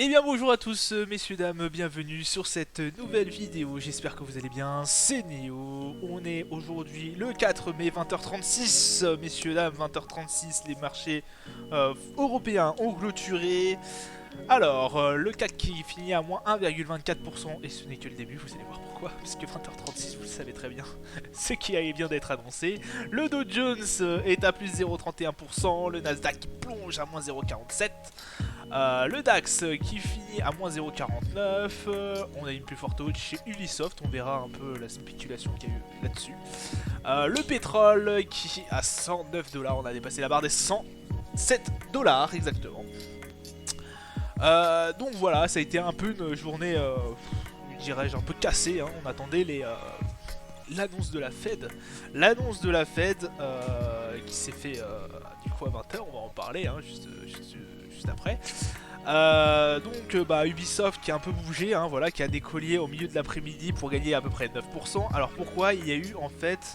Eh bien bonjour à tous messieurs dames, bienvenue sur cette nouvelle vidéo, j'espère que vous allez bien, c'est Neo. On est aujourd'hui le 4 mai 20h36, messieurs dames, 20h36, les marchés européens ont clôturé. Alors, le CAC qui finit à moins 1,24%, et ce n'est que le début, vous allez voir pourquoi, parce que 20h36, vous le savez très bien, ce qui vient d'être annoncé. Le Dow Jones est à plus 0,31%, le Nasdaq qui plonge à moins 0,47%. Le DAX qui finit à moins 0,49. On a une plus forte hausse chez Ubisoft. On verra un peu la spéculation qu'il y a eu là-dessus. Le pétrole qui est à 109 dollars. On a dépassé la barre des 107 dollars exactement. Donc voilà, ça a été un peu une journée, dirais-je, un peu cassée. Hein. On attendait l'annonce de la Fed. L'annonce de la Fed qui s'est fait du coup à 20h. On va en parler juste après. Donc Ubisoft qui a un peu bougé, hein, voilà, qui a décollé au milieu de l'après-midi pour gagner à peu près 9%. Alors pourquoi? Il y a eu en fait,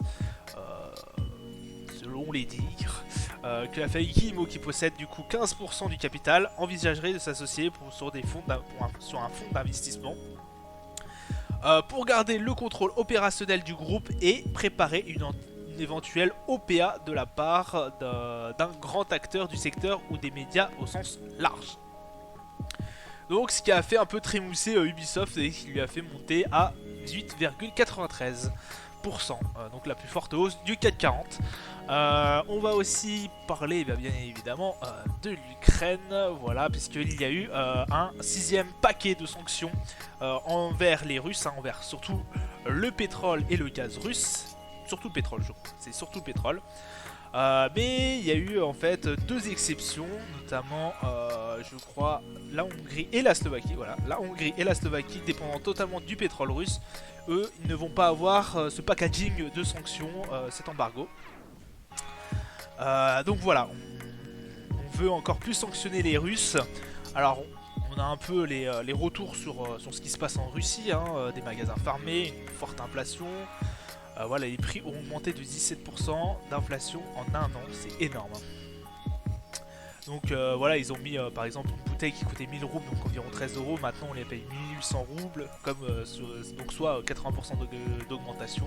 selon les dires, que la famille Guillemot, qui possède du coup 15% du capital, envisagerait de s'associer sur un fonds d'investissement pour garder le contrôle opérationnel du groupe et préparer une éventuelle OPA de la part d'un grand acteur du secteur ou des médias au sens large. Donc ce qui a fait un peu trémousser Ubisoft et qui lui a fait monter à 18,93%. Donc la plus forte hausse du CAC 40. On va aussi parler bien évidemment de l'Ukraine, voilà, puisqu'il y a eu un sixième paquet de sanctions envers les Russes, hein, envers surtout le pétrole et le gaz russe. Surtout le pétrole, je crois. C'est surtout le pétrole. Mais il y a eu en fait deux exceptions, notamment je crois la Hongrie et la Slovaquie. Voilà, la Hongrie et la Slovaquie, dépendant totalement du pétrole russe, eux ils ne vont pas avoir ce packaging de sanctions, cet embargo. Donc voilà, on veut encore plus sanctionner les Russes. Alors on a un peu les retours sur ce qui se passe en Russie, hein, des magasins fermés, une forte inflation. Voilà, les prix ont augmenté de 17% d'inflation en un an, c'est énorme. Donc voilà, ils ont mis par exemple une bouteille qui coûtait 1000 roubles, donc environ 13 euros. Maintenant on les paye 1800 roubles, comme donc soit 80% d'augmentation.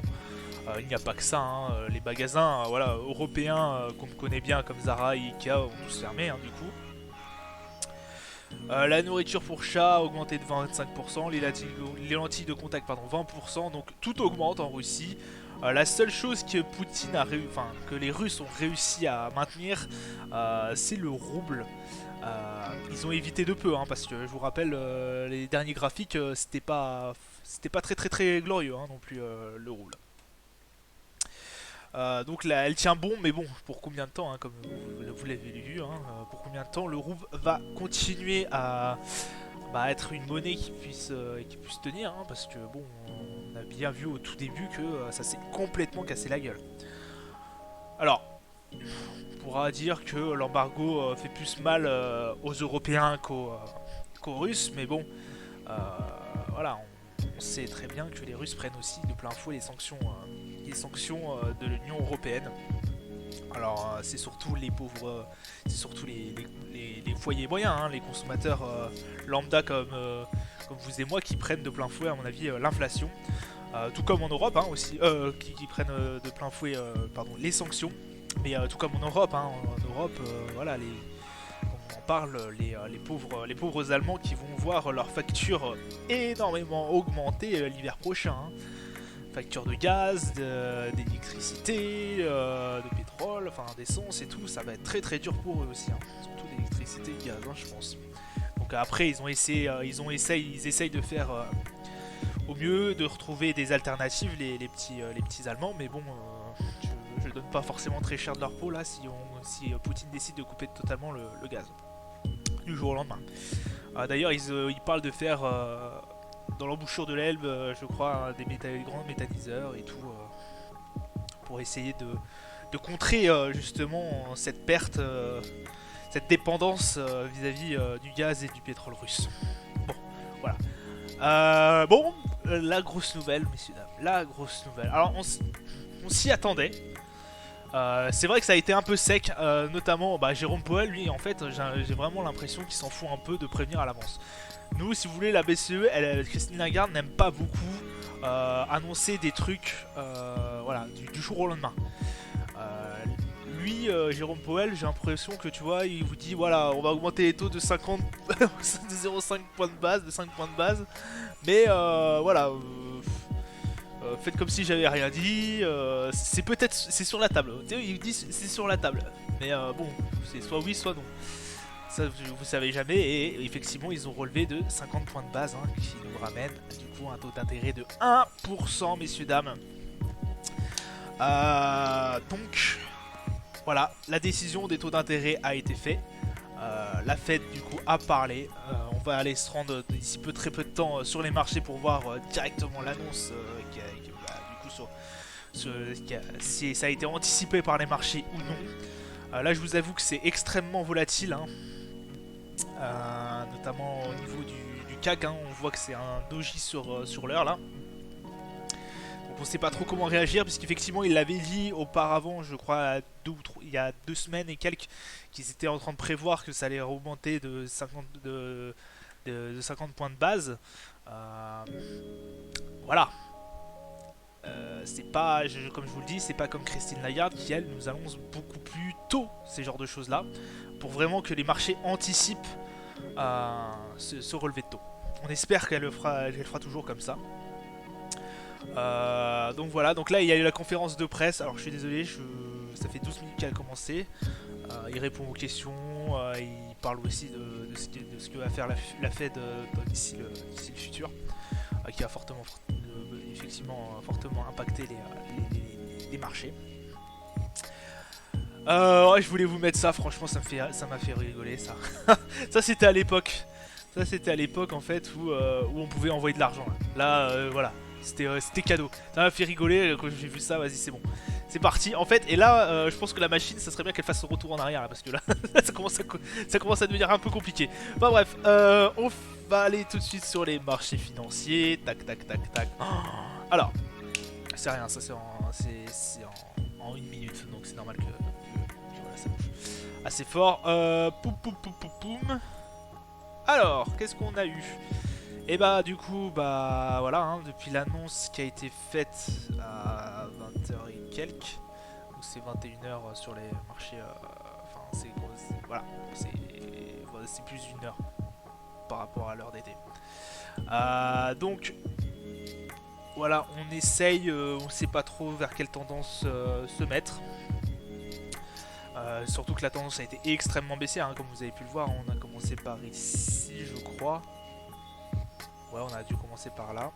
Il n'y a pas que ça, hein, les magasins voilà, européens qu'on connaît bien comme Zara et Ikea ont tous fermé, hein, du coup. La nourriture pour chat a augmenté de 25%, les lentilles de contact pardon 20%, donc tout augmente en Russie. La seule chose que que les Russes ont réussi à maintenir, c'est le rouble. Ils ont évité de peu, hein, parce que je vous rappelle les derniers graphiques, c'était pas très glorieux, hein, non plus le rouble. Donc là, elle tient bon, mais bon, pour combien de temps, hein, comme vous l'avez vu, hein, pour combien de temps le rouble va continuer à être une monnaie qui puisse tenir, hein, parce que bon, on a bien vu au tout début que ça s'est complètement cassé la gueule. Alors, on pourra dire que l'embargo fait plus mal aux Européens qu'aux Russes, mais bon, voilà, on sait très bien que les Russes prennent aussi de plein fouet les sanctions de l'Union Européenne. Alors c'est surtout les pauvres, c'est surtout les foyers moyens, hein, les consommateurs lambda comme vous et moi qui prennent de plein fouet à mon avis l'inflation. Tout comme en Europe, hein, aussi, qui prennent de plein fouet les sanctions. Mais tout comme en Europe, hein, en Europe, voilà, on en parle, les pauvres Allemands qui vont voir leur facture énormément augmenter l'hiver prochain. Hein. Facture de gaz, d'électricité, de pétrole, enfin d'essence et tout, ça va être très dur pour eux aussi, hein. Surtout d'électricité et de gaz, hein, je pense. Donc après ils essayent de faire au mieux, de retrouver des alternatives, les petits Allemands, mais bon, je donne pas forcément très cher de leur peau là si Poutine décide de couper totalement le gaz du jour au lendemain. D'ailleurs ils parlent de faire dans l'embouchure de l'Elbe, je crois, des grands méthaniseurs et tout, pour essayer de contrer justement cette perte, cette dépendance vis-à-vis du gaz et du pétrole russe. Bon, voilà. La grosse nouvelle, messieurs dames, la grosse nouvelle. Alors, on s'y attendait. C'est vrai que ça a été un peu sec, notamment bah, Jérôme Powell, lui, en fait, j'ai vraiment l'impression qu'il s'en fout un peu de prévenir à l'avance. Nous, si vous voulez, la BCE, Christine Lagarde n'aime pas beaucoup annoncer des trucs voilà, du jour au lendemain. Euh, Lui, Jérôme Powell, j'ai l'impression que tu vois, il vous dit voilà, on va augmenter les taux de 50, de 0,5 points de base, de 5 points de base, mais voilà. Faites comme si j'avais rien dit. C'est peut-être c'est sur la table. Il dit c'est sur la table. Mais bon, c'est soit oui, soit non. Ça, vous savez jamais. Et effectivement, ils ont relevé de 50 points de base, hein, qui nous ramène du coup un taux d'intérêt de 1%, messieurs dames. Donc voilà, la décision des taux d'intérêt a été faite. La Fed du coup a parlé. On va aller se rendre d'ici très peu de temps sur les marchés pour voir directement l'annonce bah, du coup si ça a été anticipé par les marchés ou non. Là je vous avoue que c'est extrêmement volatile, hein. Notamment au niveau du CAC, hein. On voit que c'est un doji sur l'heure là. On sait pas trop comment réagir, puisqu'effectivement il l'avait dit auparavant, je crois il y a 2 semaines et quelques, qu'ils étaient en train de prévoir que ça allait augmenter de 50 points de base. Voilà. C'est pas, comme je vous le dis, c'est pas comme Christine Lagarde qui elle nous annonce beaucoup plus tôt ces genres de choses là, pour vraiment que les marchés anticipent ce relevé de taux. On espère qu'elle le fera toujours comme ça. Donc voilà, donc là il y a eu la conférence de presse. Alors je suis désolé, ça fait 12 minutes qu'elle a commencé. Il répond aux questions, il parle aussi de ce que va faire la Fed d'ici le futur, qui a effectivement fortement impacté les marchés. Ouais, je voulais vous mettre ça, franchement ça m'a fait rigoler ça. Ça c'était à l'époque. Ça c'était à l'époque en fait où on pouvait envoyer de l'argent. Là, voilà. C'était cadeau. Ça m'a fait rigoler quand j'ai vu ça, vas-y c'est bon. C'est parti. En fait, et là je pense que la machine, ça serait bien qu'elle fasse son retour en arrière là, parce que là ça commence à devenir un peu compliqué. Enfin bref, on va aller tout de suite sur les marchés financiers. Tac tac tac tac. Alors, c'est rien, ça c'est en 1 minute, donc c'est normal que voilà, ça bouge assez fort. Poum poum poum poum poum. Alors, qu'est-ce qu'on a eu? Et bah du coup bah voilà, hein, depuis l'annonce qui a été faite à 20h et quelques, ou c'est 21h sur les marchés, enfin voilà, c'est plus d'une heure par rapport à l'heure d'été. Donc voilà, on essaye, on sait pas trop vers quelle tendance se mettre. Surtout que la tendance a été extrêmement baissière, hein, comme vous avez pu le voir. On a commencé par ici je crois. Ouais, on a dû commencer par là.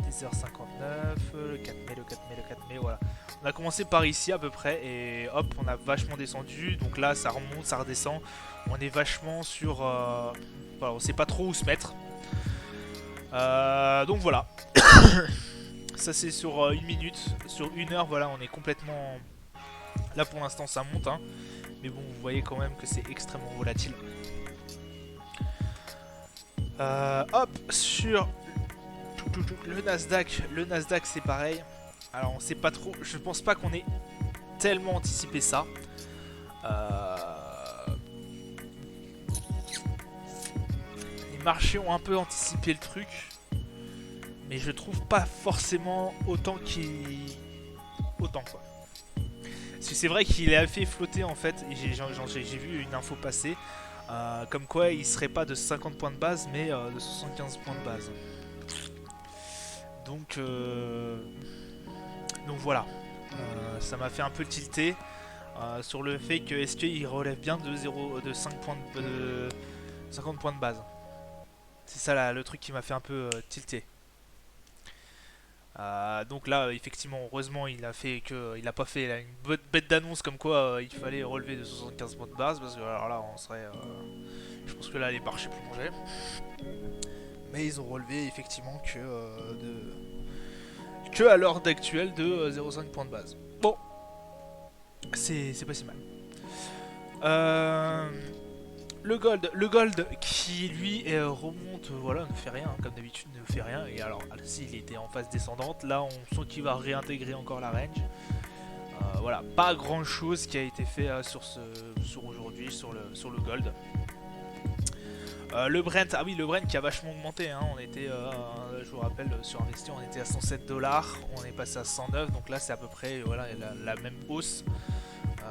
10h59, le 4 mai, le 4 mai, le 4 mai, voilà. On a commencé par ici à peu près et hop, on a vachement descendu. Donc là, ça remonte, ça redescend. On est vachement sur... voilà, on sait pas trop où se mettre. Donc voilà. Ça c'est sur 1 minute. Sur 1 heure, voilà, on est complètement... Là pour l'instant ça monte, hein. Mais bon, vous voyez quand même que c'est extrêmement volatile. Hop, sur le Nasdaq c'est pareil. Alors on sait pas trop, je pense pas qu'on ait tellement anticipé ça. Les marchés ont un peu anticipé le truc, mais je trouve pas forcément autant quoi. Parce que c'est vrai qu'il a fait flotter en fait, et j'ai vu une info passer. Comme quoi il serait pas de 50 points de base mais de 75 points de base. Donc voilà. Ça m'a fait un peu tilter sur le fait que est-ce qu'il relève bien de 5 points de 50 points de base. C'est ça là, le truc qui m'a fait un peu tilter. Donc là effectivement heureusement il a pas fait là, une bête d'annonce comme quoi il fallait relever de 75 points de base, parce que alors là on serait je pense que là les marchés plongeaient. Mais ils ont relevé effectivement que à l'heure d'actuelle de 0,5 points de base. Bon, c'est pas si mal. Le gold qui lui remonte, voilà, ne fait rien, comme d'habitude ne fait rien. Et alors, s'il était en phase descendante, là on sent qu'il va réintégrer encore la range. Voilà, pas grand chose qui a été fait sur aujourd'hui, sur le gold. Le Brent, ah oui, le Brent qui a vachement augmenté, hein. On était, je vous rappelle, sur Investi, on était à 107 dollars, on est passé à 109, donc là c'est à peu près voilà, la même hausse que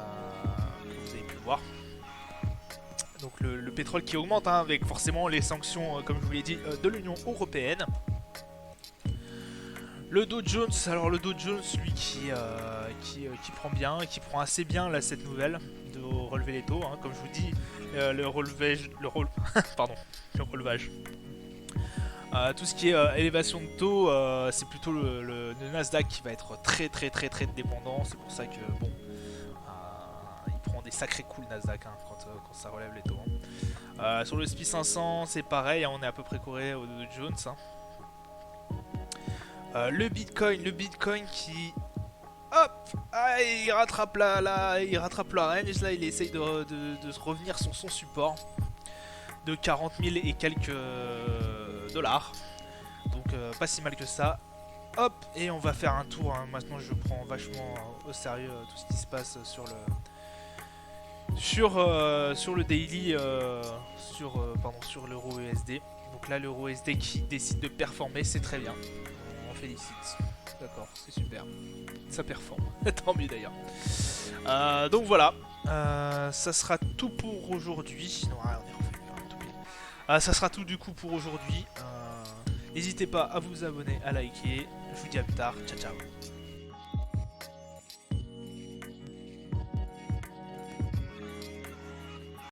vous avez pu voir. Donc le pétrole qui augmente, hein, avec forcément les sanctions, comme je vous l'ai dit, de l'Union Européenne. Le Dow Jones, alors le Dow Jones, lui qui prend bien, qui prend assez bien là cette nouvelle de relever les taux, hein. Comme je vous dis, pardon, le relevage. Tout ce qui est élévation de taux, c'est plutôt le Nasdaq qui va être très dépendant. C'est pour ça que bon, il prend des sacrés coups le Nasdaq, hein, quand ça relève les taux, hein. Sur le SPI 500, c'est pareil, hein, on est à peu près corrélé au Dow Jones, hein. Le Bitcoin qui, hop, il rattrape il rattrape la range. Là, il essaye de revenir sur son support de 40 000 et quelques dollars. Donc pas si mal que ça. Hop, et on va faire un tour, hein. Maintenant, je prends vachement au sérieux tout ce qui se passe sur le daily, sur l'euro USD. Donc là, l'euro USD qui décide de performer, c'est très bien. On félicite. D'accord, c'est super. Ça performe. Tant mieux d'ailleurs. Donc voilà. Ça sera tout pour aujourd'hui. Non, on est revenu, tout ça sera tout du coup pour aujourd'hui. N'hésitez pas à vous abonner, à liker. Je vous dis à plus tard. Ciao, ciao.